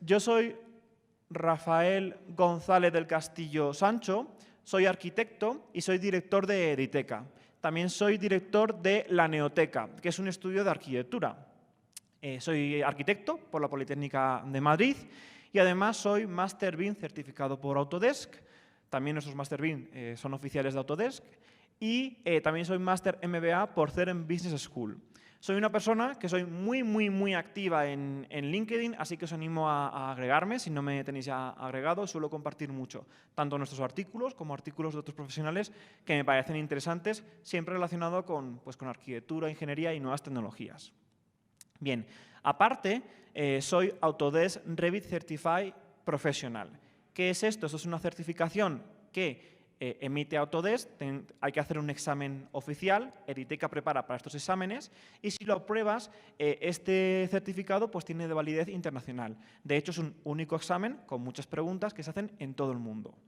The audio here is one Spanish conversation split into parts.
yo soy Rafael González del Castillo Sancho, soy arquitecto y soy director de Editeca. También soy director de La Neoteca, que es un estudio de arquitectura. Soy arquitecto por la Politécnica de Madrid y además soy Master BIM certificado por Autodesk. También nuestros Master BIM son oficiales de Autodesk. Y también soy Master MBA por CERN Business School. Soy una persona que soy muy activa en LinkedIn, así que os animo a agregarme si no me tenéis ya agregado. Suelo compartir mucho, tanto nuestros artículos como artículos de otros profesionales que me parecen interesantes, siempre relacionado con arquitectura, ingeniería y nuevas tecnologías. Bien, aparte, soy Autodesk Revit Certified Professional. ¿Qué es esto? Esto es una certificación que emite Autodesk, hay que hacer un examen oficial, Editeca prepara para estos exámenes y si lo apruebas, este certificado pues tiene de validez internacional. De hecho, es un único examen con muchas preguntas que se hacen en todo el mundo.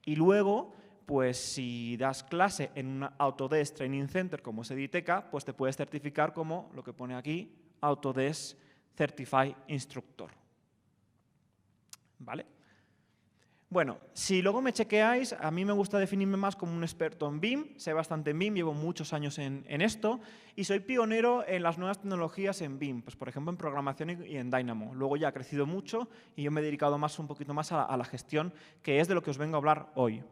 Y luego, pues si das clase en un Autodesk Training Center como es Editeca, pues te puedes certificar como lo que pone aquí, Autodesk Certified Instructor. ¿Vale? Bueno, si luego me chequeáis, a mí me gusta definirme más como un experto en BIM, sé bastante en BIM, llevo muchos años en esto y soy pionero en las nuevas tecnologías en BIM, pues por ejemplo en programación y en Dynamo. Luego ya ha crecido mucho y yo me he dedicado un poquito más a la gestión, que es de lo que os vengo a hablar hoy.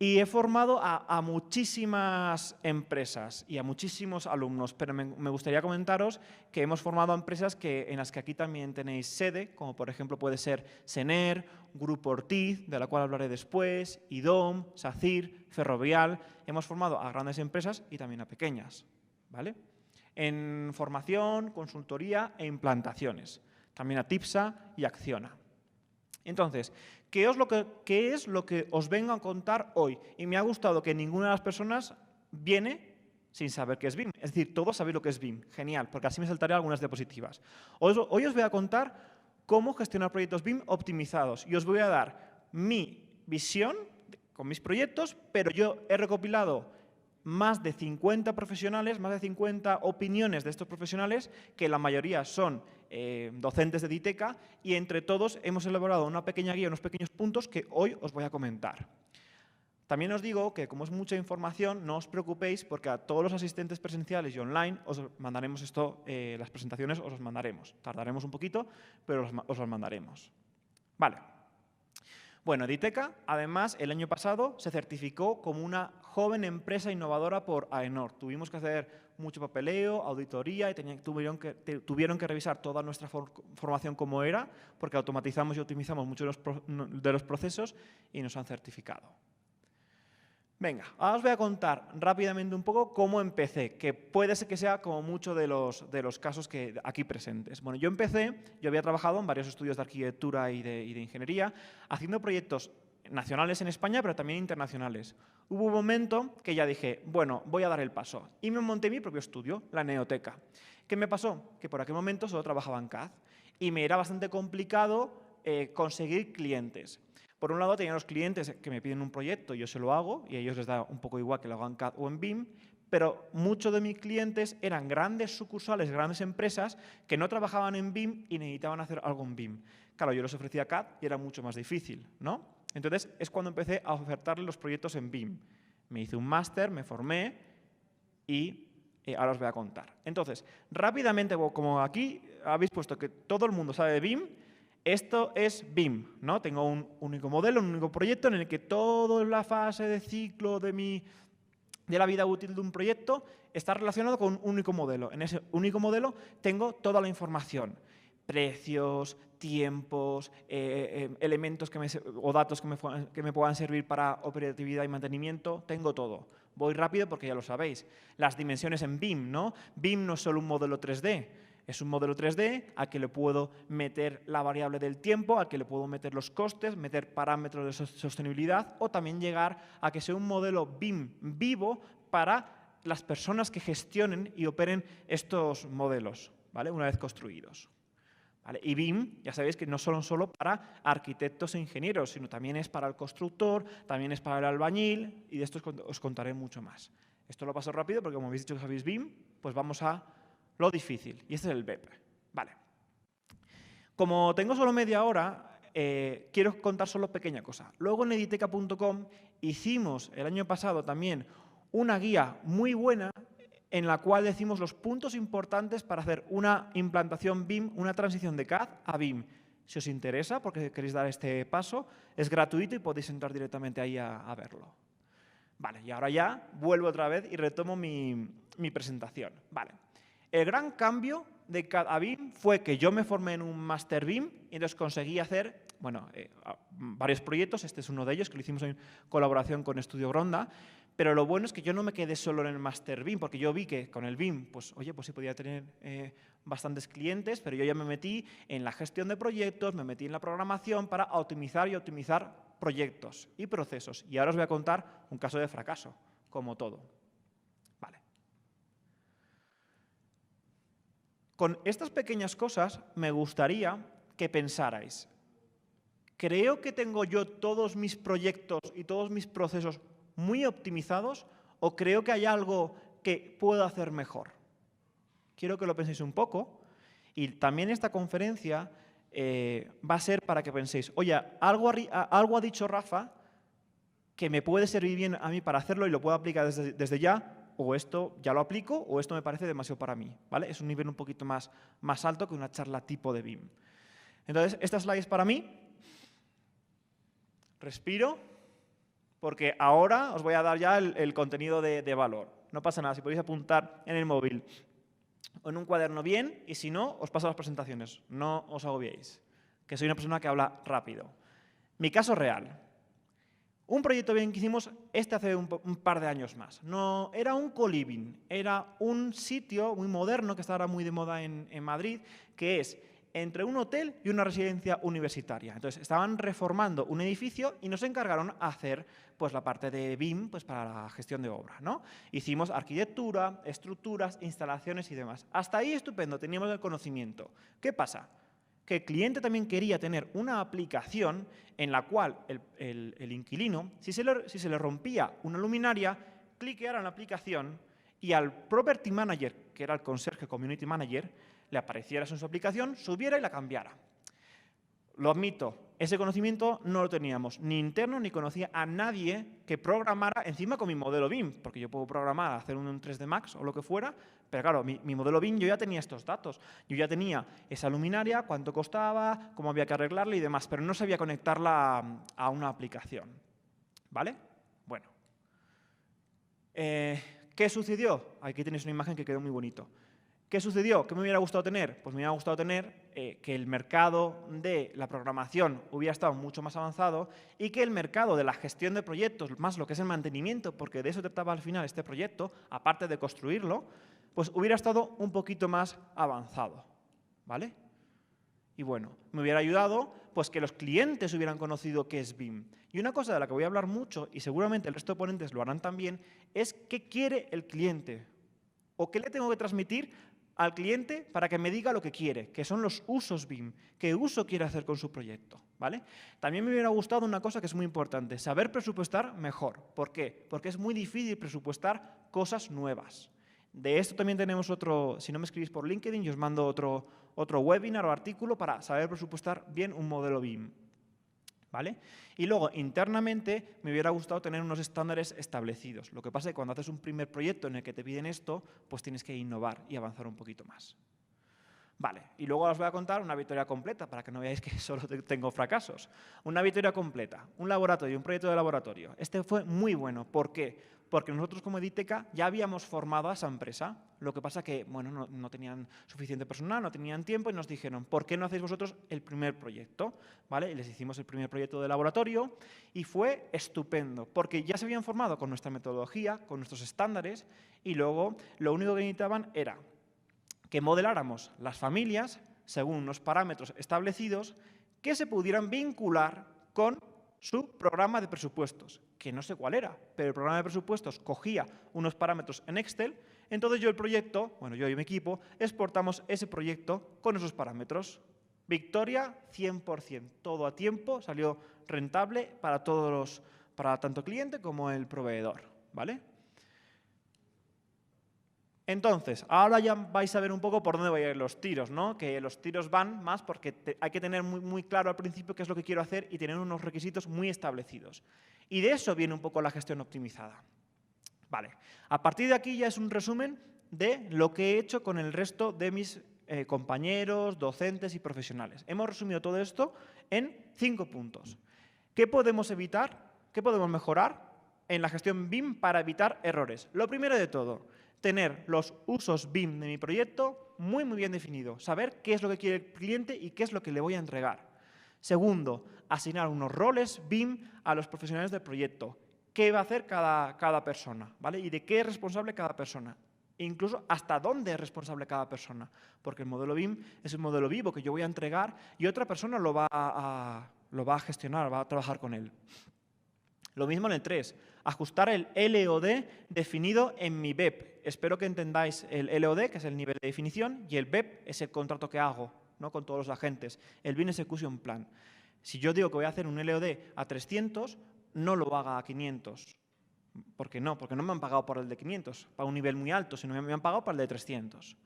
Y he formado a muchísimas empresas y a muchísimos alumnos, pero me gustaría comentaros que hemos formado a empresas en las que aquí también tenéis sede, como por ejemplo puede ser Sener, Grupo Ortiz, de la cual hablaré después, IDOM, SACIR, Ferrovial. Hemos formado a grandes empresas y también a pequeñas, ¿vale? En formación, consultoría e implantaciones. También a TIPSA y Acciona. Entonces, ¿qué es lo que os vengo a contar hoy? Y me ha gustado que ninguna de las personas viene sin saber qué es BIM. Es decir, todos sabéis lo que es BIM. Genial, porque así me saltaré algunas diapositivas. Hoy os voy a contar cómo gestionar proyectos BIM optimizados y os voy a dar mi visión con mis proyectos, pero yo he recopilado más de 50 profesionales, más de 50 opiniones de estos profesionales, que la mayoría son docentes de Editeca, y entre todos hemos elaborado una pequeña guía, unos pequeños puntos que hoy os voy a comentar. También os digo que, como es mucha información, no os preocupéis porque a todos los asistentes presenciales y online os mandaremos las presentaciones os las mandaremos. Tardaremos un poquito, pero os las mandaremos. Vale. Bueno, Editeca, además, el año pasado se certificó como una joven empresa innovadora por AENOR. Tuvimos que hacer mucho papeleo, auditoría y tuvieron que revisar toda nuestra formación como era, porque automatizamos y optimizamos muchos de los procesos y nos han certificado. Venga, ahora os voy a contar rápidamente un poco cómo empecé, que puede ser que sea como muchos de los casos que aquí presentes. Bueno, yo había trabajado en varios estudios de arquitectura y de ingeniería, haciendo proyectos nacionales en España, pero también internacionales. Hubo un momento que ya dije, bueno, voy a dar el paso. Y me monté mi propio estudio, La Neoteca. ¿Qué me pasó? Que por aquel momento solo trabajaba en CAD y me era bastante complicado conseguir clientes. Por un lado, tenía los clientes que me piden un proyecto, yo se lo hago, y a ellos les da un poco igual que lo hagan en CAD o en BIM, pero muchos de mis clientes eran grandes sucursales, grandes empresas que no trabajaban en BIM y necesitaban hacer algo en BIM. Claro, yo les ofrecía CAD y era mucho más difícil, ¿no? Entonces, es cuando empecé a ofertarles los proyectos en BIM. Me hice un máster, me formé y ahora os voy a contar. Entonces, rápidamente, como aquí habéis puesto que todo el mundo sabe de BIM, esto es BIM, ¿no? Tengo un único modelo, un único proyecto en el que toda la fase de ciclo de la vida útil de un proyecto está relacionado con un único modelo. En ese único modelo tengo toda la información. Precios, tiempos, elementos o datos que me puedan servir para operatividad y mantenimiento, tengo todo. Voy rápido porque ya lo sabéis. Las dimensiones en BIM, ¿no? BIM no es solo un modelo 3D. Es un modelo 3D al que le puedo meter la variable del tiempo, al que le puedo meter los costes, meter parámetros de sostenibilidad o también llegar a que sea un modelo BIM vivo para las personas que gestionen y operen estos modelos, ¿vale? Una vez construidos. ¿Vale? Y BIM, ya sabéis que no son solo para arquitectos e ingenieros, sino también es para el constructor, también es para el albañil y de esto os contaré mucho más. Esto lo paso rápido porque como habéis dicho que sabéis BIM, pues vamos a lo difícil, y este es el BEP. Vale. Como tengo solo media hora, quiero contar solo pequeña cosa. Luego en editeca.com hicimos el año pasado también una guía muy buena en la cual decimos los puntos importantes para hacer una implantación BIM, una transición de CAD a BIM. Si os interesa, porque queréis dar este paso, es gratuito y podéis entrar directamente ahí a verlo. Vale, y ahora ya vuelvo otra vez y retomo mi presentación. Vale. El gran cambio de CAD a BIM fue que yo me formé en un Master BIM y entonces conseguí hacer varios proyectos. Este es uno de ellos, que lo hicimos en colaboración con Estudio Gronda. Pero lo bueno es que yo no me quedé solo en el Master BIM, porque yo vi que con el BIM, pues sí podía tener bastantes clientes, pero yo ya me metí en la gestión de proyectos, me metí en la programación para optimizar y optimizar proyectos y procesos. Y ahora os voy a contar un caso de fracaso, como todo. Vale. Con estas pequeñas cosas me gustaría que pensarais, ¿creo que tengo yo todos mis proyectos y todos mis procesos muy optimizados o creo que hay algo que puedo hacer mejor? Quiero que lo penséis un poco y también esta conferencia va a ser para que penséis, oye, algo ha dicho Rafa que me puede servir bien a mí para hacerlo y lo puedo aplicar desde ya, o esto ya lo aplico o esto me parece demasiado para mí, ¿vale? Es un nivel un poquito más alto que una charla tipo de BIM. Entonces, esta slide es para mí. Respiro, porque ahora os voy a dar ya el contenido de valor. No pasa nada, si podéis apuntar en el móvil o en un cuaderno bien, y si no, os paso las presentaciones. No os agobiéis, que soy una persona que habla rápido. Mi caso real. Un proyecto bien que hicimos hace un par de años más. No, era un co-living, era un sitio muy moderno que está ahora muy de moda en Madrid, que es entre un hotel y una residencia universitaria. Entonces, estaban reformando un edificio y nos encargaron hacer pues, la parte de BIM pues, para la gestión de obra, ¿no? Hicimos arquitectura, estructuras, instalaciones y demás. Hasta ahí estupendo, teníamos el conocimiento. ¿Qué pasa? Que el cliente también quería tener una aplicación en la cual el inquilino, si se le rompía una luminaria, cliqueara en la aplicación y al Property Manager, que era el Conserje Community Manager, le apareciera en su aplicación, subiera y la cambiara. Lo admito, ese conocimiento no lo teníamos, ni interno, ni conocía a nadie que programara encima con mi modelo BIM, porque yo puedo programar, hacer un 3D Max o lo que fuera, pero claro, mi modelo BIM yo ya tenía estos datos. Yo ya tenía esa luminaria, cuánto costaba, cómo había que arreglarla y demás, pero no sabía conectarla a una aplicación. ¿Vale? Bueno. ¿Qué sucedió? Aquí tenéis una imagen que quedó muy bonito. ¿Qué sucedió? ¿Qué me hubiera gustado tener? Pues me hubiera gustado tener que el mercado de la programación hubiera estado mucho más avanzado y que el mercado de la gestión de proyectos, más lo que es el mantenimiento, porque de eso trataba al final este proyecto, aparte de construirlo, pues hubiera estado un poquito más avanzado, ¿vale? Y bueno, me hubiera ayudado pues que los clientes hubieran conocido qué es BIM. Y una cosa de la que voy a hablar mucho, y seguramente el resto de ponentes lo harán también, es qué quiere el cliente o qué le tengo que transmitir al cliente para que me diga lo que quiere, que son los usos BIM, qué uso quiere hacer con su proyecto, ¿vale? También me hubiera gustado una cosa que es muy importante, saber presupuestar mejor. ¿Por qué? Porque es muy difícil presupuestar cosas nuevas. De esto también tenemos otro, si no me escribís por LinkedIn, yo os mando otro webinar o artículo para saber presupuestar bien un modelo BIM. ¿Vale? Y luego, internamente, me hubiera gustado tener unos estándares establecidos. Lo que pasa es que cuando haces un primer proyecto en el que te piden esto, pues tienes que innovar y avanzar un poquito más. Vale, y luego os voy a contar una victoria completa, para que no veáis que solo tengo fracasos. Una victoria completa, un laboratorio, un proyecto de laboratorio. Este fue muy bueno. ¿Por qué? Porque nosotros como Editeca ya habíamos formado a esa empresa. Lo que pasa que bueno, no tenían suficiente personal, no tenían tiempo y nos dijeron, ¿por qué no hacéis vosotros el primer proyecto? ¿Vale? Y les hicimos el primer proyecto de laboratorio y fue estupendo, porque ya se habían formado con nuestra metodología, con nuestros estándares y luego lo único que necesitaban era que modeláramos las familias según unos parámetros establecidos que se pudieran vincular con su programa de presupuestos, que no sé cuál era, pero el programa de presupuestos cogía unos parámetros en Excel, entonces yo y mi equipo, exportamos ese proyecto con esos parámetros. Victoria 100%, todo a tiempo, salió rentable para tanto el cliente como el proveedor, ¿vale? Entonces, ahora ya vais a ver un poco por dónde van a ir los tiros, ¿no? Que los tiros van más porque hay que tener muy claro al principio qué es lo que quiero hacer y tener unos requisitos muy establecidos. Y de eso viene un poco la gestión optimizada. Vale, a partir de aquí ya es un resumen de lo que he hecho con el resto de mis compañeros, docentes y profesionales. Hemos resumido todo esto en 5 puntos. ¿Qué podemos evitar? ¿Qué podemos mejorar en la gestión BIM para evitar errores? Lo primero de todo, tener los usos BIM de mi proyecto muy bien definidos. Saber qué es lo que quiere el cliente y qué es lo que le voy a entregar. Segundo, asignar unos roles BIM a los profesionales del proyecto. ¿Qué va a hacer cada persona? ¿Vale? ¿Y de qué es responsable cada persona? E incluso hasta dónde es responsable cada persona. Porque el modelo BIM es un modelo vivo que yo voy a entregar y otra persona lo va a gestionar, va a trabajar con él. Lo mismo en el 3, ajustar el LOD definido en mi BEP. Espero que entendáis el LOD, que es el nivel de definición, y el BEP es el contrato que hago, ¿no? Con todos los agentes, el Business Execution Plan. Si yo digo que voy a hacer un LOD a 300, no lo haga a 500. ¿Por qué no? Porque no me han pagado por el de 500, para un nivel muy alto, sino me han pagado para el de 300.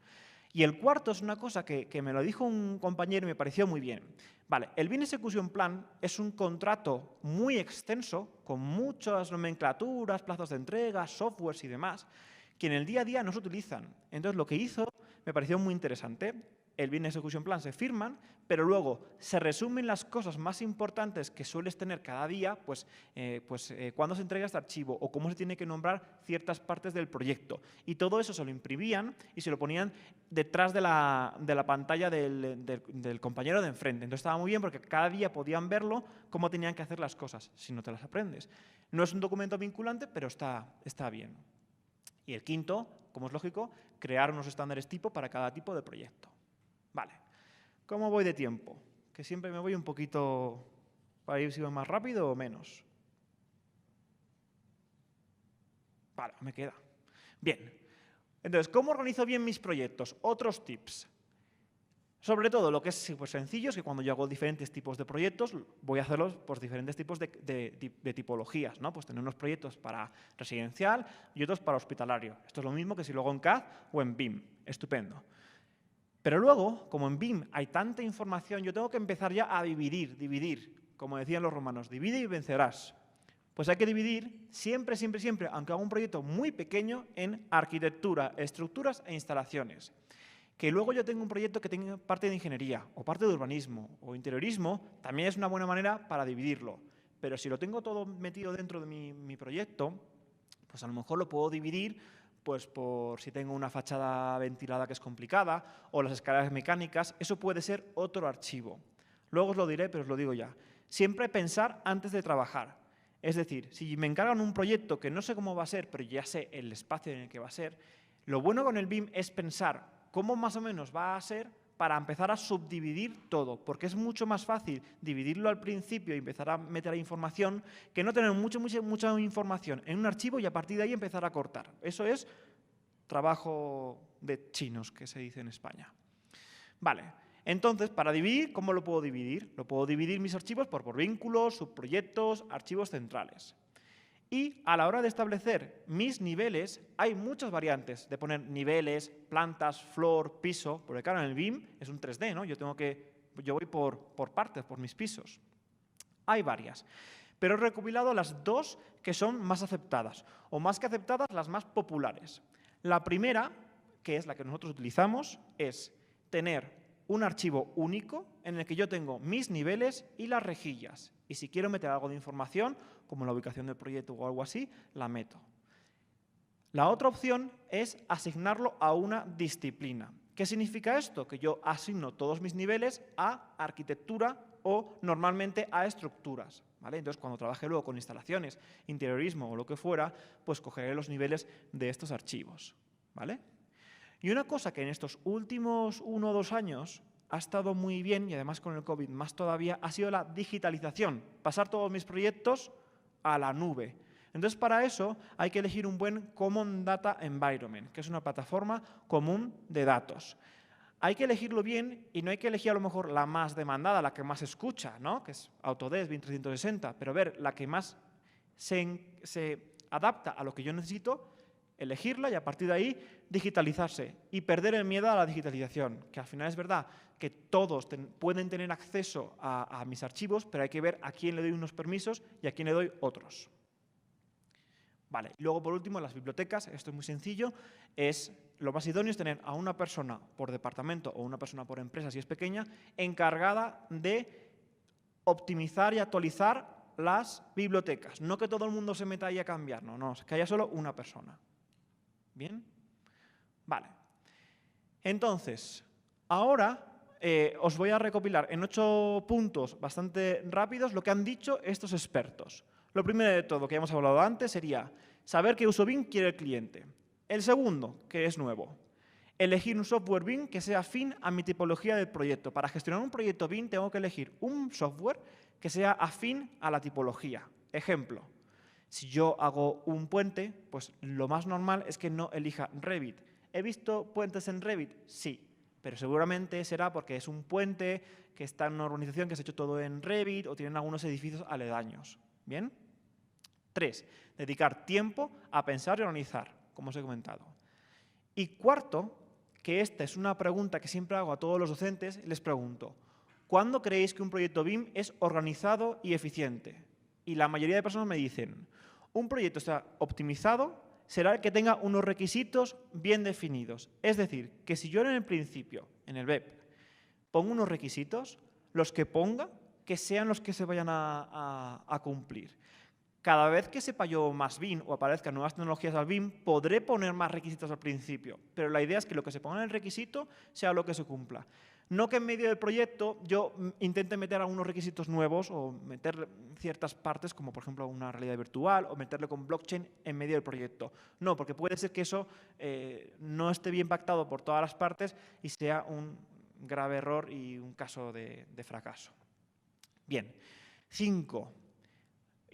Y el cuarto es una cosa que me lo dijo un compañero y me pareció muy bien. Vale, el Business Execution Plan es un contrato muy extenso, con muchas nomenclaturas, plazos de entrega, softwares y demás, que en el día a día no se utilizan. Entonces, lo que hizo me pareció muy interesante. El Business Execution Plan se firman, pero luego se resumen las cosas más importantes que sueles tener cada día, cuándo se entrega este archivo o cómo se tiene que nombrar ciertas partes del proyecto. Y todo eso se lo imprimían y se lo ponían detrás de la pantalla del compañero de enfrente. Entonces estaba muy bien porque cada día podían verlo cómo tenían que hacer las cosas, si no te las aprendes. No es un documento vinculante, pero está bien. Y el quinto, como es lógico, crear unos estándares tipo para cada tipo de proyecto. Vale, ¿cómo voy de tiempo? Que siempre me voy un poquito para ir si voy más rápido o menos. Vale, me queda. Bien, entonces, ¿cómo organizo bien mis proyectos? Otros tips. Sobre todo, lo que es sencillo es que cuando yo hago diferentes tipos de proyectos, voy a hacerlos por diferentes tipos de tipologías, ¿no? Pues tener unos proyectos para residencial y otros para hospitalario. Esto es lo mismo que si lo hago en CAD o en BIM. Estupendo. Pero luego, como en BIM hay tanta información, yo tengo que empezar ya a dividir, como decían los romanos, divide y vencerás. Pues hay que dividir siempre, aunque haga un proyecto muy pequeño, en arquitectura, estructuras e instalaciones. Que luego yo tengo un proyecto que tenga parte de ingeniería, o parte de urbanismo, o interiorismo, también es una buena manera para dividirlo. Pero si lo tengo todo metido dentro de mi proyecto, pues a lo mejor lo puedo dividir pues por si tengo una fachada ventilada que es complicada, o las escaleras mecánicas, eso puede ser otro archivo. Luego os lo diré, pero os lo digo ya. Siempre pensar antes de trabajar. Es decir, si me encargan un proyecto que no sé cómo va a ser, pero ya sé el espacio en el que va a ser, lo bueno con el BIM es pensar cómo más o menos va a ser para empezar a subdividir todo, porque es mucho más fácil dividirlo al principio y empezar a meter información que no tener mucha información en un archivo y a partir de ahí empezar a cortar. Eso es trabajo de chinos, que se dice en España. Vale, entonces, para dividir, ¿cómo lo puedo dividir? Lo puedo dividir mis archivos por vínculos, subproyectos, archivos centrales. Y a la hora de establecer mis niveles, hay muchas variantes de poner niveles, plantas, floor, piso, porque claro, en el BIM es un 3D, ¿no? Yo voy por partes, por mis pisos. Hay varias, pero he recopilado las dos que son más aceptadas, o más que aceptadas, las más populares. La primera, que es la que nosotros utilizamos, es tener un archivo único en el que yo tengo mis niveles y las rejillas. Y si quiero meter algo de información, como la ubicación del proyecto o algo así, la meto. La otra opción es asignarlo a una disciplina. ¿Qué significa esto? Que yo asigno todos mis niveles a arquitectura o normalmente a estructuras. ¿Vale? Entonces, cuando trabaje luego con instalaciones, interiorismo o lo que fuera, pues cogeré los niveles de estos archivos. ¿Vale? Y una cosa que en estos últimos 1 o 2 años ha estado muy bien, y además con el COVID más todavía, ha sido la digitalización. Pasar todos mis proyectos a la nube. Entonces, para eso hay que elegir un buen Common Data Environment, que es una plataforma común de datos. Hay que elegirlo bien y no hay que elegir a lo mejor la más demandada, la que más escucha, ¿no? Que es Autodesk 2360, pero ver la que más se adapta a lo que yo necesito elegirla y a partir de ahí digitalizarse y perder el miedo a la digitalización, que al final es verdad que todos pueden tener acceso a mis archivos, pero hay que ver a quién le doy unos permisos y a quién le doy otros. Vale, y luego por último las bibliotecas, esto es muy sencillo, lo más idóneo es tener a una persona por departamento o una persona por empresa, si es pequeña, encargada de optimizar y actualizar las bibliotecas. No que todo el mundo se meta ahí a cambiar, no, que haya solo una persona. ¿Bien? Vale. Entonces, ahora os voy a recopilar en 8 puntos bastante rápidos lo que han dicho estos expertos. Lo primero de todo, que hemos hablado antes, sería saber qué uso BIM quiere el cliente. El segundo, que es nuevo, elegir un software BIM que sea afín a mi tipología del proyecto. Para gestionar un proyecto BIM tengo que elegir un software que sea afín a la tipología. Ejemplo, si yo hago un puente, pues lo más normal es que no elija Revit. ¿He visto puentes en Revit? Sí, pero seguramente será porque es un puente que está en una urbanización que se ha hecho todo en Revit o tienen algunos edificios aledaños. ¿Bien? 3. Dedicar tiempo a pensar y organizar, como os he comentado. Y cuarto, que esta es una pregunta que siempre hago a todos los docentes, les pregunto, ¿cuándo creéis que un proyecto BIM es organizado y eficiente? Y la mayoría de personas me dicen, un proyecto está optimizado será el que tenga unos requisitos bien definidos. Es decir, que si yo en el principio, en el BEP, pongo unos requisitos, los que ponga, que sean los que se vayan a cumplir. Cada vez que sepa yo más BIM o aparezcan nuevas tecnologías al BIM, podré poner más requisitos al principio, pero la idea es que lo que se ponga en el requisito sea lo que se cumpla. No que en medio del proyecto yo intente meter algunos requisitos nuevos o meter ciertas partes, como por ejemplo una realidad virtual o meterle con blockchain en medio del proyecto. No, porque puede ser que eso no esté bien pactado por todas las partes y sea un grave error y un caso de fracaso. Bien. 5.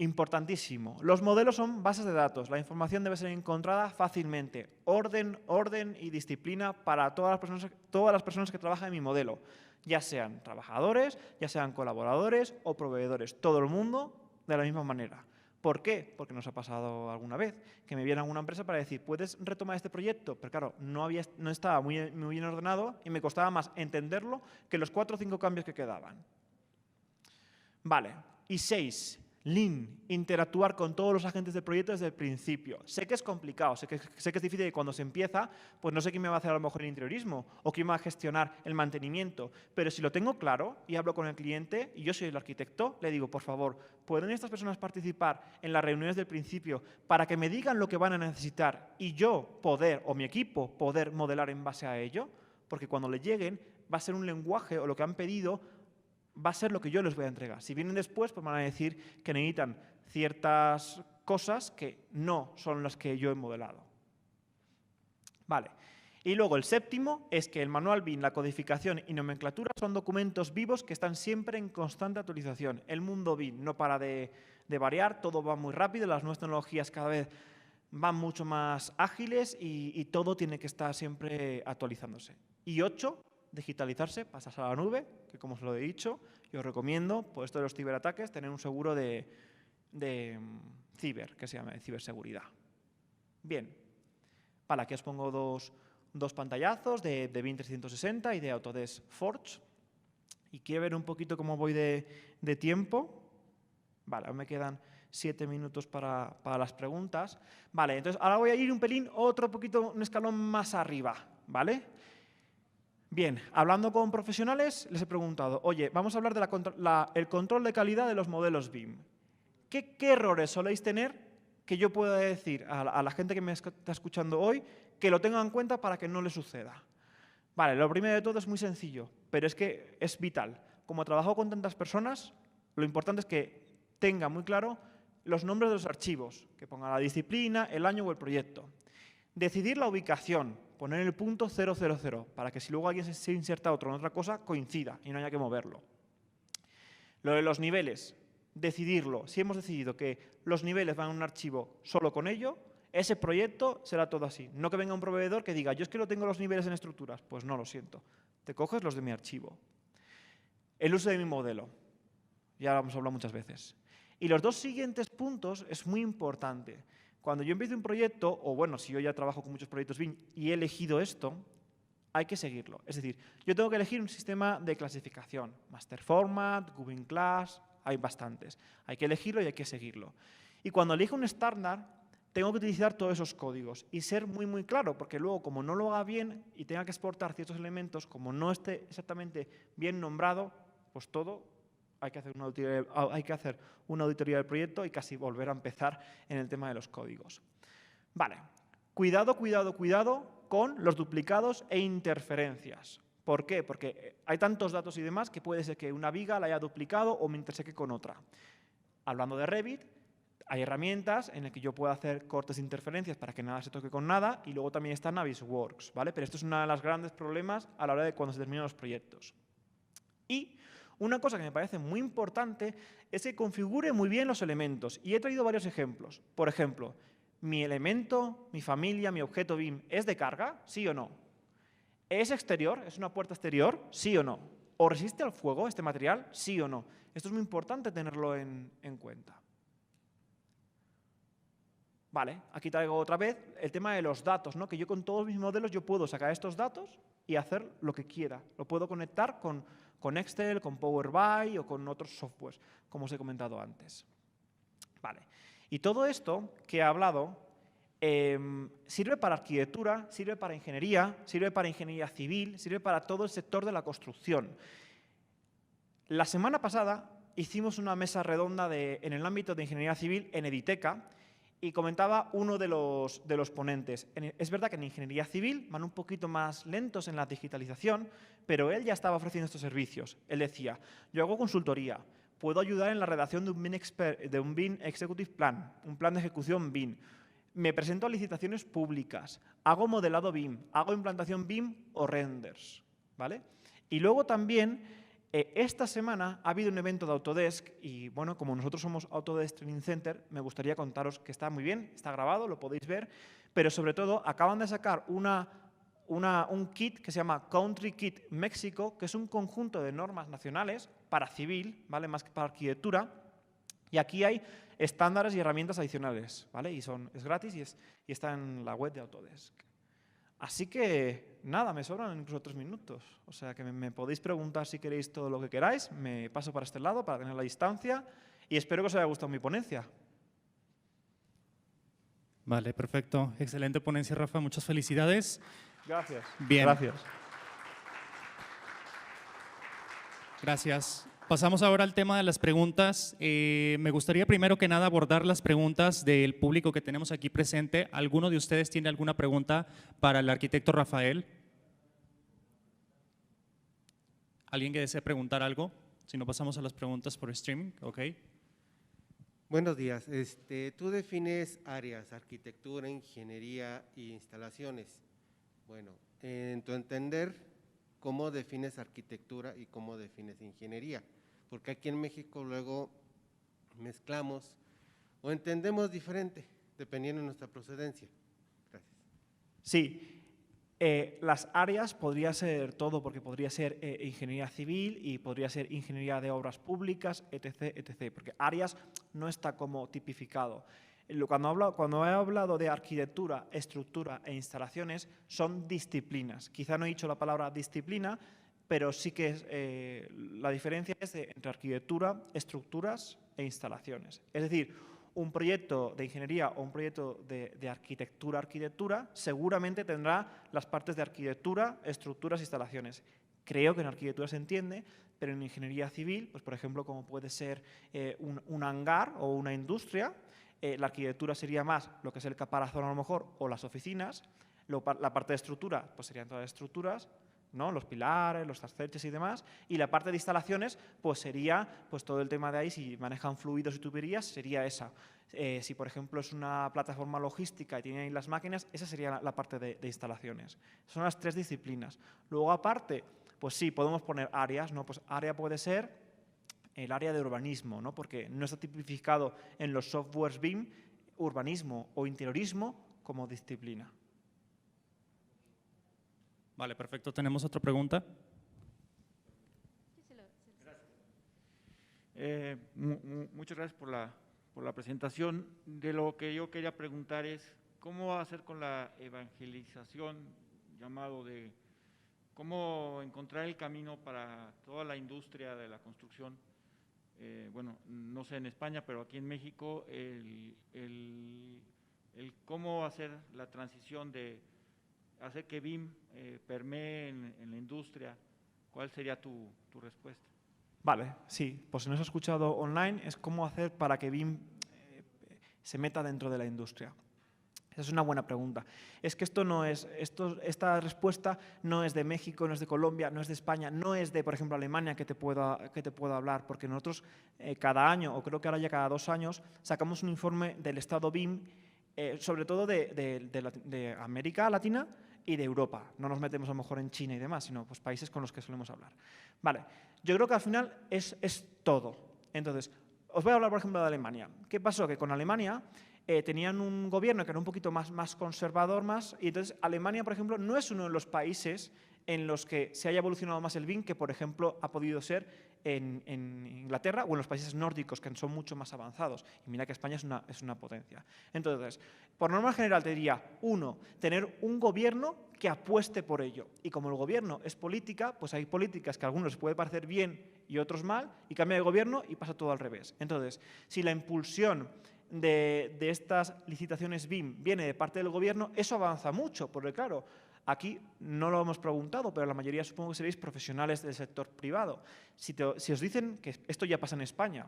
Importantísimo. Los modelos son bases de datos. La información debe ser encontrada fácilmente. Orden y disciplina para todas las personas que trabajan en mi modelo, ya sean trabajadores, ya sean colaboradores o proveedores. Todo el mundo de la misma manera. ¿Por qué? Porque nos ha pasado alguna vez que me viene alguna empresa para decir, ¿puedes retomar este proyecto? Pero claro, no estaba muy bien ordenado y me costaba más entenderlo que los 4 o 5 cambios que quedaban. Vale. Y 6. Lean, interactuar con todos los agentes del proyecto desde el principio. Sé que es complicado, sé que es difícil y cuando se empieza, pues no sé quién me va a hacer a lo mejor el interiorismo o quién va a gestionar el mantenimiento, pero si lo tengo claro y hablo con el cliente y yo soy el arquitecto, le digo, por favor, ¿pueden estas personas participar en las reuniones del principio para que me digan lo que van a necesitar y yo poder, o mi equipo, poder modelar en base a ello? Porque cuando le lleguen va a ser un lenguaje o lo que han pedido va a ser lo que yo les voy a entregar. Si vienen después, pues van a decir que necesitan ciertas cosas que no son las que yo he modelado. Vale. Y luego el 7º es que el manual BIM, la codificación y nomenclatura son documentos vivos que están siempre en constante actualización. El mundo BIM no para de variar, todo va muy rápido, las nuevas tecnologías cada vez van mucho más ágiles y todo tiene que estar siempre actualizándose. Y 8, digitalizarse, pasarse a la nube, que como os lo he dicho, yo os recomiendo, por esto de los ciberataques, tener un seguro de ciber, que se llama de ciberseguridad. Bien, vale, aquí os pongo dos pantallazos de BIM 360 y de Autodesk Forge. Y quiero ver un poquito cómo voy de tiempo. Vale, aún me quedan 7 minutos para las preguntas. Vale, entonces ahora voy a ir un escalón más arriba, ¿vale? Bien, hablando con profesionales, les he preguntado, oye, vamos a hablar del control de calidad de los modelos BIM. ¿Qué errores soléis tener que yo pueda decir a la gente que me está escuchando hoy que lo tengan en cuenta para que no le suceda? Vale, lo primero de todo es muy sencillo, pero es que es vital. Como trabajo con tantas personas, lo importante es que tenga muy claro los nombres de los archivos, que ponga la disciplina, el año o el proyecto. Decidir la ubicación, poner el punto 000, para que si luego alguien se inserta otro en otra cosa, coincida y no haya que moverlo. Lo de los niveles, decidirlo. Si hemos decidido que los niveles van en un archivo solo con ello, ese proyecto será todo así. No que venga un proveedor que diga, yo es que no tengo los niveles en estructuras. Pues no, lo siento. Te coges los de mi archivo. El uso de mi modelo. Ya lo hemos hablado muchas veces. Y los 2 siguientes puntos es muy importante. Cuando yo empiezo un proyecto, o bueno, si yo ya trabajo con muchos proyectos BIM y he elegido esto, hay que seguirlo. Es decir, yo tengo que elegir un sistema de clasificación. Master Format, Gubin Class, hay bastantes. Hay que elegirlo y hay que seguirlo. Y cuando elijo un estándar, tengo que utilizar todos esos códigos y ser muy, muy claro, porque luego, como no lo haga bien y tenga que exportar ciertos elementos, como no esté exactamente bien nombrado, pues todo hay que hacer una auditoría del proyecto y casi volver a empezar en el tema de los códigos. Vale, cuidado, cuidado, cuidado con los duplicados e interferencias. ¿Por qué? Porque hay tantos datos y demás que puede ser que una viga la haya duplicado o me interseque con otra. Hablando de Revit, hay herramientas en las que yo puedo hacer cortes de interferencias para que nada se toque con nada, y luego también está Navisworks, ¿vale? Pero esto es uno de los grandes problemas a la hora de cuando se terminan los proyectos. Y una cosa que me parece muy importante es que configure muy bien los elementos. Y he traído varios ejemplos. Por ejemplo, ¿mi elemento, mi familia, mi objeto BIM es de carga? ¿Sí o no? ¿Es exterior? ¿Es una puerta exterior? ¿Sí o no? ¿O resiste al fuego este material? ¿Sí o no? Esto es muy importante tenerlo en cuenta. Vale, aquí traigo otra vez el tema de los datos, ¿no? Que yo con todos mis modelos yo puedo sacar estos datos y hacer lo que quiera. Lo puedo conectar con Excel, con Power BI o con otros softwares, como os he comentado antes. Vale, y todo esto que he hablado sirve para arquitectura, sirve para ingeniería civil, sirve para todo el sector de la construcción. La semana pasada hicimos una mesa redonda en el ámbito de ingeniería civil en Editeca, y comentaba uno de los ponentes. Es verdad que en ingeniería civil van un poquito más lentos en la digitalización, pero él ya estaba ofreciendo estos servicios. Él decía, yo hago consultoría, puedo ayudar en la redacción de un BIM Executive Plan, un plan de ejecución BIM, me presento a licitaciones públicas, hago modelado BIM, hago implantación BIM o renders, ¿vale? Y luego también, esta semana ha habido un evento de Autodesk y, bueno, como nosotros somos Autodesk Training Center, me gustaría contaros que está muy bien, está grabado, lo podéis ver, pero sobre todo acaban de sacar un kit que se llama Country Kit México, que es un conjunto de normas nacionales para civil, ¿vale? Más que para arquitectura, y aquí hay estándares y herramientas adicionales, ¿vale? Y es gratis y está en la web de Autodesk. Así que, nada, me sobran incluso 3 minutos. O sea, que me podéis preguntar si queréis todo lo que queráis. Me paso para este lado para tener la distancia y espero que os haya gustado mi ponencia. Vale, perfecto. Excelente ponencia, Rafa. Muchas felicidades. Gracias. Bien. Gracias. Gracias. Pasamos ahora al tema de las preguntas. Me gustaría primero que nada abordar las preguntas del público que tenemos aquí presente. ¿Alguno de ustedes tiene alguna pregunta para el arquitecto Rafael? ¿Alguien que desee preguntar algo? Si no, pasamos a las preguntas por streaming. Ok. Buenos días. Tú defines áreas, arquitectura, ingeniería e instalaciones. Bueno, en tu entender, ¿cómo defines arquitectura y cómo defines ingeniería? Porque aquí en México luego mezclamos o entendemos diferente, dependiendo de nuestra procedencia. Gracias. Sí, las áreas podría ser todo, porque podría ser ingeniería civil y podría ser ingeniería de obras públicas, etc., etc., porque áreas no está como tipificado. Cuando he hablado de arquitectura, estructura e instalaciones, son disciplinas. Quizá no he dicho la palabra disciplina, pero sí que la diferencia es entre arquitectura, estructuras e instalaciones. Es decir, un proyecto de ingeniería o un proyecto de arquitectura seguramente tendrá las partes de arquitectura, estructuras e instalaciones. Creo que en arquitectura se entiende, pero en ingeniería civil, pues por ejemplo, como puede ser un hangar o una industria, la arquitectura sería más lo que es el caparazón a lo mejor o las oficinas, la parte de estructura pues serían todas las estructuras, ¿no? Los pilares, los trascerches y demás, y la parte de instalaciones pues sería pues todo el tema de ahí, si manejan fluidos y tuberías, sería esa. Si por ejemplo es una plataforma logística y tienen ahí las máquinas, esa sería la parte de instalaciones. Son las 3 disciplinas. Luego aparte, pues sí, podemos poner áreas, ¿no? Pues área puede ser el área de urbanismo, ¿no? Porque no está tipificado en los softwares BIM urbanismo o interiorismo como disciplina. Vale, perfecto. ¿Tenemos otra pregunta? Muchas gracias por por la presentación. De lo que yo quería preguntar es, ¿cómo va a hacer con la evangelización, llamado de cómo encontrar el camino para toda la industria de la construcción? Bueno, no sé en España, pero aquí en México, el cómo hacer la transición de hacer que BIM permee en la industria. ¿Cuál sería tu respuesta? Vale, sí, pues si no has escuchado online, es cómo hacer para que BIM se meta dentro de la industria. Esa es una buena pregunta. Es que esta respuesta no es de México, no es de Colombia, no es de España, no es de, por ejemplo, Alemania que te pueda hablar, porque nosotros cada año, o creo que ahora ya cada 2 años, sacamos un informe del estado BIM, sobre todo de América Latina y de Europa. No nos metemos a lo mejor en China y demás, sino pues, países con los que solemos hablar. Vale, yo creo que al final es todo. Entonces, os voy a hablar, por ejemplo, de Alemania. ¿Qué pasó? Que con Alemania tenían un gobierno que era un poquito más conservador, y entonces Alemania, por ejemplo, no es uno de los países en los que se haya evolucionado más el BIM que, por ejemplo, ha podido ser en Inglaterra o en los países nórdicos, que son mucho más avanzados. Y mira que España es una potencia. Entonces, por norma general te diría, tener un gobierno que apueste por ello. Y como el gobierno es política, pues hay políticas que a algunos les puede parecer bien y otros mal, y cambia de gobierno y pasa todo al revés. Entonces, si la impulsión de estas licitaciones BIM viene de parte del gobierno, eso avanza mucho, porque claro, aquí no lo hemos preguntado, pero la mayoría supongo que seréis profesionales del sector privado. Si os dicen que esto ya pasa en España,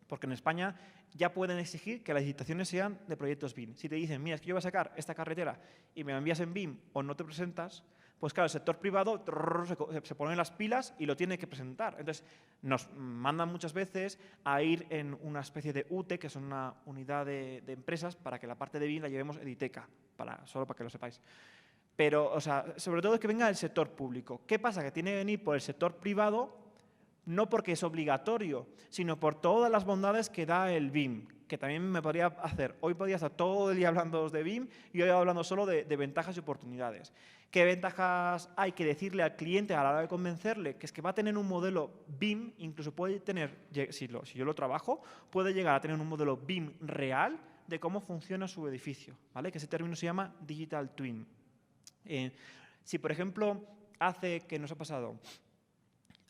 porque en España ya pueden exigir que las licitaciones sean de proyectos BIM. Si te dicen, mira, es que yo voy a sacar esta carretera y me la envías en BIM o no te presentas, pues claro, el sector privado se pone las pilas y lo tiene que presentar. Entonces, nos mandan muchas veces a ir en una especie de UTE, que son una unidad de empresas, para que la parte de BIM la llevemos Editeca, solo para que lo sepáis. Pero, o sea, sobre todo es que venga del sector público. ¿Qué pasa? Que tiene que venir por el sector privado, no porque es obligatorio, sino por todas las bondades que da el BIM, que también me podría hacer. Hoy podría estar todo el día hablando de BIM y hoy hablando solo de ventajas y oportunidades. ¿Qué ventajas hay que decirle al cliente a la hora de convencerle? Que es que va a tener un modelo BIM, incluso puede tener, si yo lo trabajo, puede llegar a tener un modelo BIM real de cómo funciona su edificio, ¿vale? Que ese término se llama Digital Twin. Si, por ejemplo, ¿qué nos ha pasado?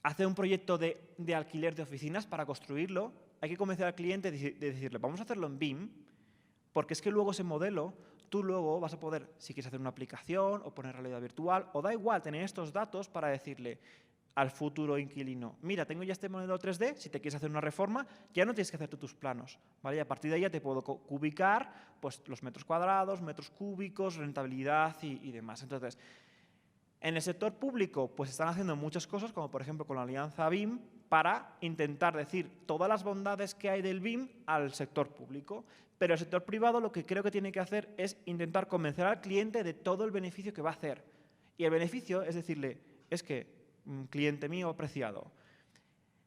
Hace un proyecto de alquiler de oficinas para construirlo, hay que convencer al cliente de decirle, vamos a hacerlo en BIM, porque es que luego ese modelo, tú luego vas a poder, si quieres hacer una aplicación o poner realidad virtual, o da igual tener estos datos para decirle al futuro inquilino, mira, tengo ya este modelo 3D, si te quieres hacer una reforma, ya no tienes que hacerte tus planos, ¿vale? Y a partir de ahí ya te puedo ubicar pues, los metros cuadrados, metros cúbicos, rentabilidad y demás. Entonces, en el sector público, pues están haciendo muchas cosas, como por ejemplo con la alianza BIM, para intentar decir todas las bondades que hay del BIM al sector público. Pero el sector privado lo que creo que tiene que hacer es intentar convencer al cliente de todo el beneficio que va a hacer. Y el beneficio es decirle, es que, cliente mío apreciado,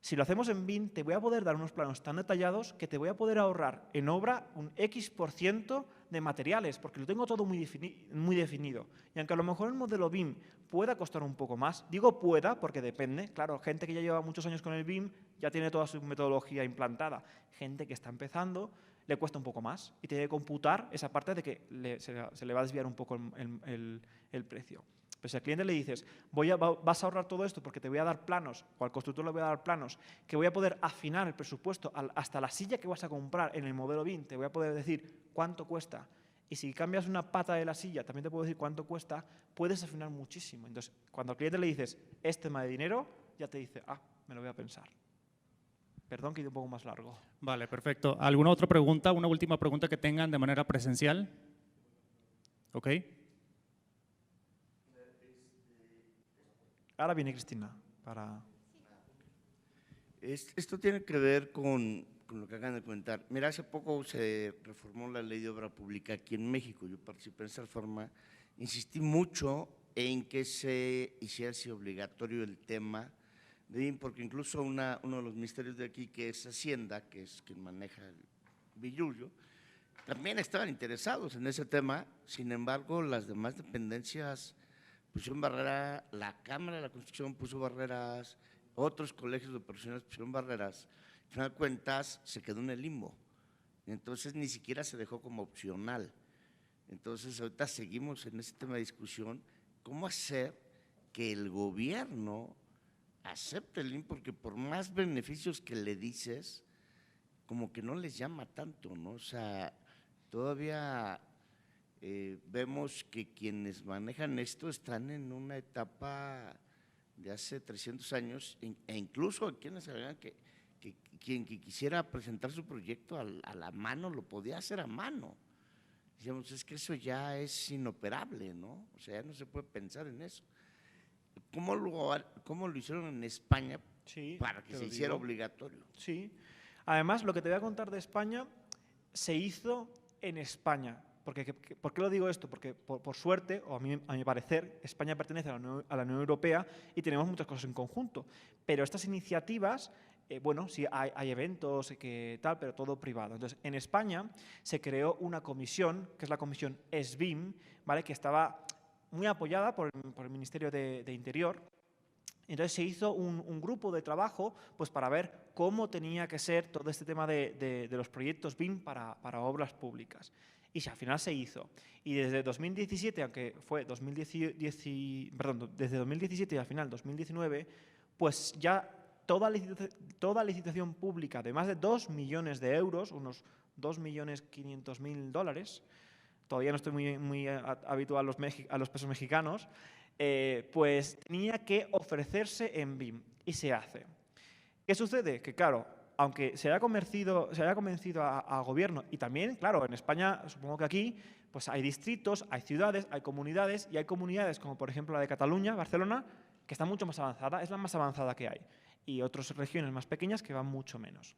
si lo hacemos en BIM, te voy a poder dar unos planos tan detallados que te voy a poder ahorrar en obra un X% de materiales, porque lo tengo todo muy definido. Y aunque a lo mejor el modelo BIM pueda costar un poco más, digo pueda porque depende, claro, gente que ya lleva muchos años con el BIM ya tiene toda su metodología implantada. Gente que está empezando le cuesta un poco más y tiene que computar esa parte de que se le va a desviar un poco el precio. Pero si al cliente le dices, vas a ahorrar todo esto porque te voy a dar planos, o al constructor le voy a dar planos, que voy a poder afinar el presupuesto hasta la silla que vas a comprar en el modelo BIM, te voy a poder decir cuánto cuesta. Y si cambias una pata de la silla, también te puedo decir cuánto cuesta, puedes afinar muchísimo. Entonces, cuando al cliente le dices, es tema de dinero, ya te dice, me lo voy a pensar. Perdón que he ido un poco más largo. Vale, perfecto. ¿Alguna otra pregunta, una última pregunta que tengan de manera presencial? ¿Ok? Ahora viene Cristina para… Esto tiene que ver con lo que acaban de comentar. Mira, hace poco se reformó la ley de obra pública aquí en México. Yo participé en esa reforma. Insistí mucho en que se hiciera así obligatorio el tema de BIM, porque incluso uno de los ministerios de aquí, que es Hacienda, que es quien maneja el billullo, también estaban interesados en ese tema. Sin embargo, las demás dependencias pusieron barrera, la Cámara de la Construcción puso barreras, otros colegios de profesionales pusieron barreras. Al final de cuentas, se quedó en el limbo. Entonces ni siquiera se dejó como opcional. Entonces ahorita seguimos en este tema de discusión, ¿cómo hacer que el gobierno acepte el BIM? Porque por más beneficios que le dices, como que no les llama tanto, ¿no? O sea, todavía vemos que quienes manejan esto están en una etapa de hace 300 años e incluso quienes agregan que quien quisiera presentar su proyecto a la mano lo podía hacer a mano. Decíamos, es que eso ya es inoperable, ¿no? O sea, ya no se puede pensar en eso. ¿Cómo lo hicieron en España Sí, para que te se lo hiciera digo. obligatorio? Sí. Además, lo que te voy a contar de España se hizo en España. ¿Por qué lo digo esto? Porque por suerte, o a mi parecer, España pertenece a la Unión Europea y tenemos muchas cosas en conjunto. Pero estas iniciativas, bueno, sí hay eventos que tal, pero todo privado. Entonces, en España se creó una comisión, que es la comisión SBIM, ¿vale? Que estaba muy apoyada por el Ministerio de Interior. Entonces se hizo un grupo de trabajo pues, para ver cómo tenía que ser todo este tema de los proyectos BIM para obras públicas. Y al final se hizo. Y desde 2017, aunque fue desde 2017 y al final 2019, pues ya toda licitación pública de más de 2 millones de euros, unos 2.500.000 dólares, todavía no estoy muy habituado a los pesos mexicanos, pues tenía que ofrecerse en BIM y se hace. ¿Qué sucede? Que claro, aunque se haya convencido al gobierno y también, claro, en España, supongo que aquí, pues hay distritos, hay ciudades, hay comunidades y hay comunidades como por ejemplo la de Cataluña, Barcelona, que está mucho más avanzada, es la más avanzada que hay, y otras regiones más pequeñas que van mucho menos.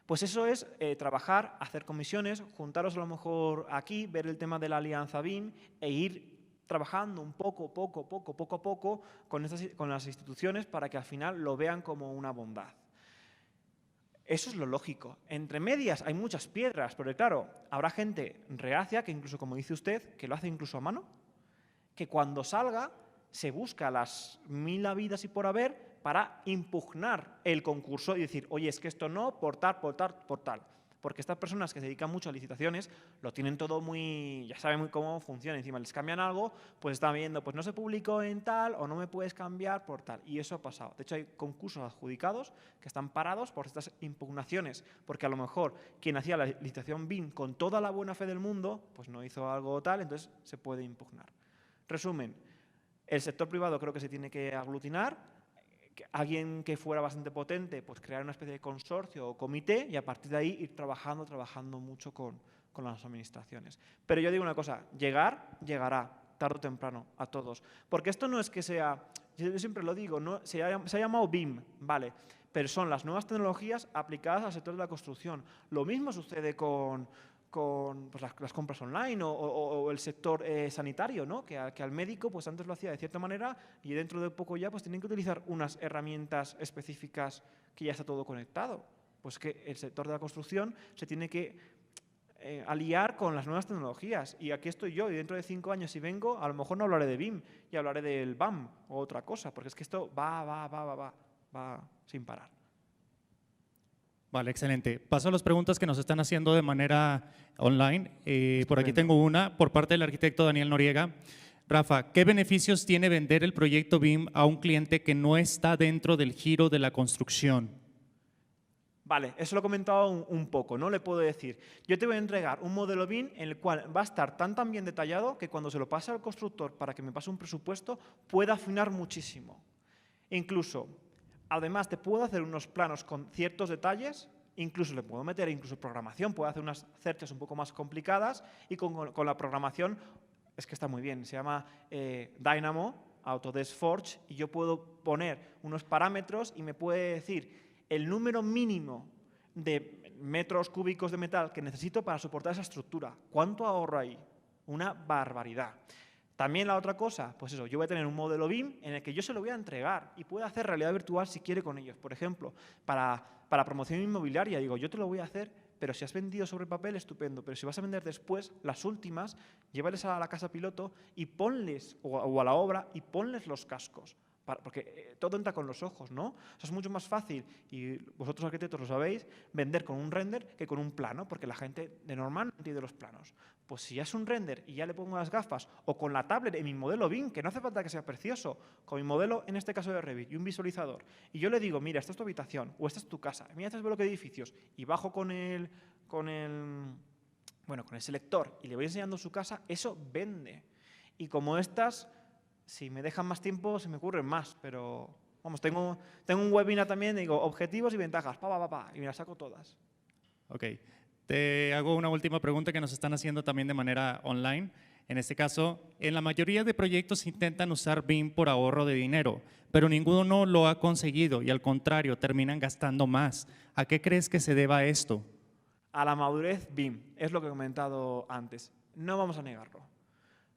Pues eso es trabajar, hacer comisiones, juntaros a lo mejor aquí, ver el tema de la alianza BIM e ir trabajando un poco a poco con las instituciones para que al final lo vean como una bondad. Eso es lo lógico. Entre medias hay muchas piedras, porque claro, habrá gente reacia, que incluso, como dice usted, que lo hace incluso a mano, que cuando salga se busca las 1000 habidas y por haber para impugnar el concurso y decir, oye, es que esto no, por tal. Porque estas personas que se dedican mucho a licitaciones lo tienen todo muy, ya saben muy cómo funciona. Encima les cambian algo, pues están viendo, pues no se publicó en tal o no me puedes cambiar por tal. Y eso ha pasado. De hecho, hay concursos adjudicados que están parados por estas impugnaciones, porque a lo mejor quien hacía la licitación BIM con toda la buena fe del mundo, pues no hizo algo tal, entonces se puede impugnar. Resumen, el sector privado creo que se tiene que aglutinar. Alguien que fuera bastante potente, pues crear una especie de consorcio o comité y a partir de ahí ir trabajando mucho con las administraciones. Pero yo digo una cosa, llegará tarde o temprano a todos. Porque esto no es que sea, yo siempre lo digo, ¿no? se ha llamado BIM, vale, pero son las nuevas tecnologías aplicadas al sector de la construcción. Lo mismo sucede con pues, las compras online o el sector sanitario, ¿no? que al médico pues antes lo hacía de cierta manera y dentro de poco ya pues tienen que utilizar unas herramientas específicas que ya está todo conectado. Pues que el sector de la construcción se tiene que aliar con las nuevas tecnologías. Y aquí estoy yo y dentro de 5 años si vengo a lo mejor no hablaré de BIM y hablaré del BAM o otra cosa, porque es que esto va sin parar. Vale, excelente. Paso a las preguntas que nos están haciendo de manera online. Por aquí Estupendo. tengo una por parte del arquitecto Daniel Noriega. Rafa, ¿qué beneficios tiene vender el proyecto BIM a un cliente que no está dentro del giro de la construcción? Vale, eso lo he comentado un poco, ¿no? Le puedo decir, yo te voy a entregar un modelo BIM en el cual va a estar tan bien detallado que cuando se lo pase al constructor para que me pase un presupuesto pueda afinar muchísimo. Incluso, además te puedo hacer unos planos con ciertos detalles, incluso le puedo meter incluso programación, puedo hacer unas cerchas un poco más complicadas y con la programación, es que está muy bien, se llama Dynamo, Autodesk Forge, y yo puedo poner unos parámetros y me puede decir el número mínimo de metros cúbicos de metal que necesito para soportar esa estructura. ¿Cuánto ahorro ahí? Una barbaridad. También la otra cosa, pues eso, yo voy a tener un modelo BIM en el que yo se lo voy a entregar y puede hacer realidad virtual si quiere con ellos. Por ejemplo, para promoción inmobiliaria, digo, yo te lo voy a hacer, pero si has vendido sobre papel, estupendo. Pero si vas a vender después, las últimas, llévales a la casa piloto y ponles, o a la obra, y ponles los cascos. Porque todo entra con los ojos, ¿no? O sea, es mucho más fácil, y vosotros arquitectos lo sabéis, vender con un render que con un plano, porque la gente de normal no entiende los planos. Pues si ya es un render y ya le pongo las gafas, o con la tablet en mi modelo BIM, que no hace falta que sea precioso, con mi modelo, en este caso de Revit, y un visualizador, y yo le digo, mira, esta es tu habitación, o esta es tu casa, mira este es el bloque de edificios, y bajo con el selector y le voy enseñando su casa, eso vende. Y como estas, si me dejan más tiempo, se me ocurren más, pero vamos, tengo un webinar también, digo, objetivos y ventajas, y me las saco todas. Ok, te hago una última pregunta que nos están haciendo también de manera online. En este caso, en la mayoría de proyectos intentan usar BIM por ahorro de dinero, pero ninguno lo ha conseguido y al contrario, terminan gastando más. ¿A qué crees que se deba esto? A la madurez BIM, es lo que he comentado antes, no vamos a negarlo.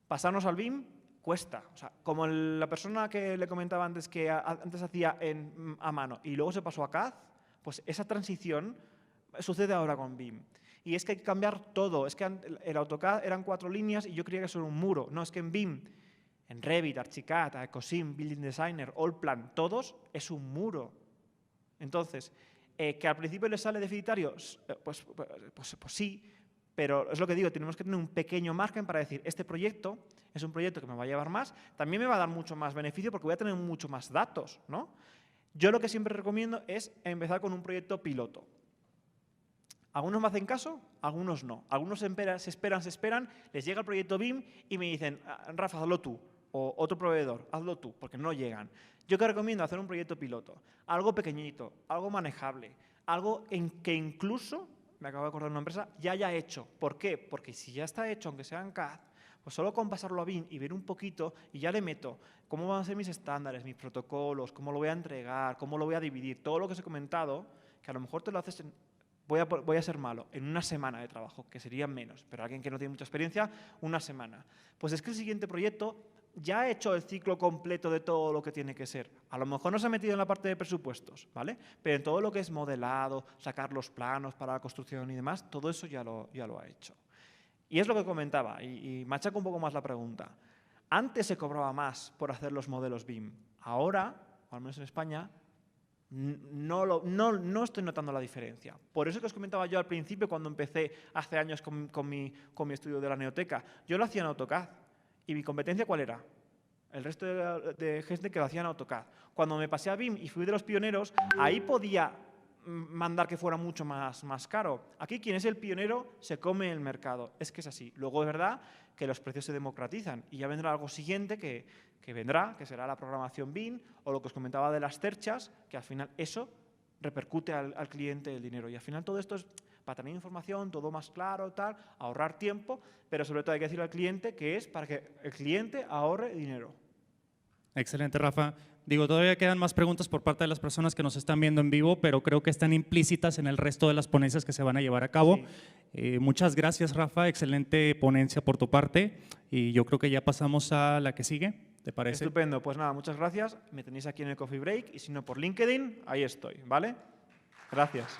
Pasarnos al BIM cuesta, o sea, como la persona que le comentaba antes que antes hacía a mano y luego se pasó a CAD, pues esa transición sucede ahora con BIM. Y es que hay que cambiar todo, es que el AutoCAD eran 4 líneas y yo creía que eso era un muro, no, es que en BIM, en Revit, Archicad, Ecosim, Building Designer, Allplan, todos es un muro. Entonces, que al principio les sale deficitario, pues sí, pero es lo que digo, tenemos que tener un pequeño margen para decir, este proyecto es un proyecto que me va a llevar más, también me va a dar mucho más beneficio porque voy a tener mucho más datos, ¿no? Yo lo que siempre recomiendo es empezar con un proyecto piloto. Algunos me hacen caso, algunos no. Algunos se esperan, les llega el proyecto BIM y me dicen, Rafa, hazlo tú, o otro proveedor, hazlo tú, porque no llegan. Yo que recomiendo hacer un proyecto piloto, algo pequeñito, algo manejable, algo en que incluso, me acabo de acordar de una empresa, ya haya hecho. ¿Por qué? Porque si ya está hecho, aunque sea en CAD, pues solo con pasarlo a BIM y ver un poquito y ya le meto cómo van a ser mis estándares, mis protocolos, cómo lo voy a entregar, cómo lo voy a dividir, todo lo que os he comentado, que a lo mejor te lo haces voy a ser malo, en una semana de trabajo, que sería menos, pero alguien que no tiene mucha experiencia, una semana. Pues es que el siguiente proyecto ya ha hecho el ciclo completo de todo lo que tiene que ser. A lo mejor no se ha metido en la parte de presupuestos, ¿vale? Pero en todo lo que es modelado, sacar los planos para la construcción y demás, todo eso ya lo ha hecho. Y es lo que comentaba, y machaco un poco más la pregunta. Antes se cobraba más por hacer los modelos BIM. Ahora, al menos en España, no estoy notando la diferencia. Por eso que os comentaba yo al principio, cuando empecé hace años con mi estudio de la Neoteca, yo lo hacía en AutoCAD. ¿Y mi competencia cuál era? El resto de gente que lo hacía en AutoCAD. Cuando me pasé a BIM y fui de los pioneros, ahí podía mandar que fuera mucho más caro. Aquí quien es el pionero se come el mercado. Es que es así. Luego es verdad que los precios se democratizan y ya vendrá algo siguiente que vendrá, que será la programación BIM o lo que os comentaba de las cerchas, que al final eso repercute al cliente el dinero. Y al final todo esto es para tener información, todo más claro, tal, ahorrar tiempo, pero sobre todo hay que decirle al cliente que es para que el cliente ahorre dinero. Excelente, Rafa. Digo, todavía quedan más preguntas por parte de las personas que nos están viendo en vivo, pero creo que están implícitas en el resto de las ponencias que se van a llevar a cabo. Sí. Muchas gracias, Rafa. Excelente ponencia por tu parte. Y yo creo que ya pasamos a la que sigue. ¿Te parece? Estupendo. Pues nada, muchas gracias. Me tenéis aquí en el Coffee Break y si no por LinkedIn, ahí estoy, ¿vale? Gracias.